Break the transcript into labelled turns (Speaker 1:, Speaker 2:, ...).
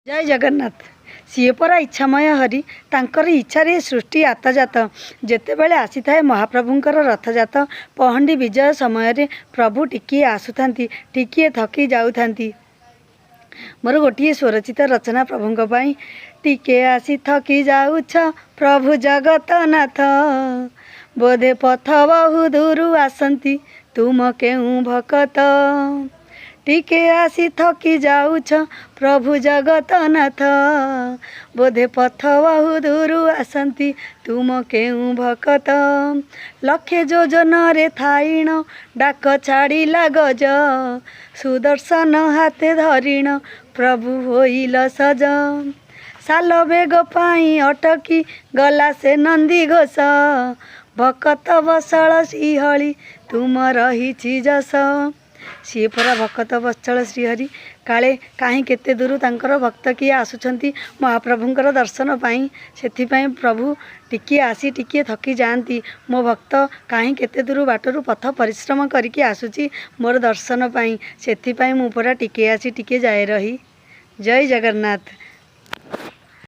Speaker 1: जय जगन्नाथ। सीए परा इच्छामय हरि तांकर इच्छारे सृष्टि आतजात जेतेबेले आसी थाए महाप्रभुंकर रथजात पहंडी विजय समय रे प्रभु टिकिए आसुथांती टिकिए थकी जाउथांती। मोर गोटे स्वरचित रचना प्रभुंक पाई। टिके आसी थकी जाउछ प्रभु जगतनाथ बोधे पथ बहु दूर आसंती तुम केउ भकत। टिके आसी थकी जाउछ प्रभु जगतनाथ बोधे पथ बहु दूर आसंती तुम केउ भकत। लखे योजन रे थाइण डाक छाड़िला गज सुदर्शन हाथे धरिण प्रभु होइल सज। साल बेग पाई अटकी गला से नंदी घोष भकत बसळ श्रीहरि तुम रही जस। सी परा भकत बत्सल श्रीहरि काले कहीं केते दूर तांकर भक्त किए आसुछंती महाप्रभुंकर दर्शन पाई सेथिपाई प्रभु टिकिए आसी टिकिए थकी जाती। मो भक्त कहीं केते दूर बाटरू पथ परिश्रम करके आसुची मोर दर्शन पाई सेथिपाई मु परा टिके आसी टिके जाए रही। जय जगन्नाथ।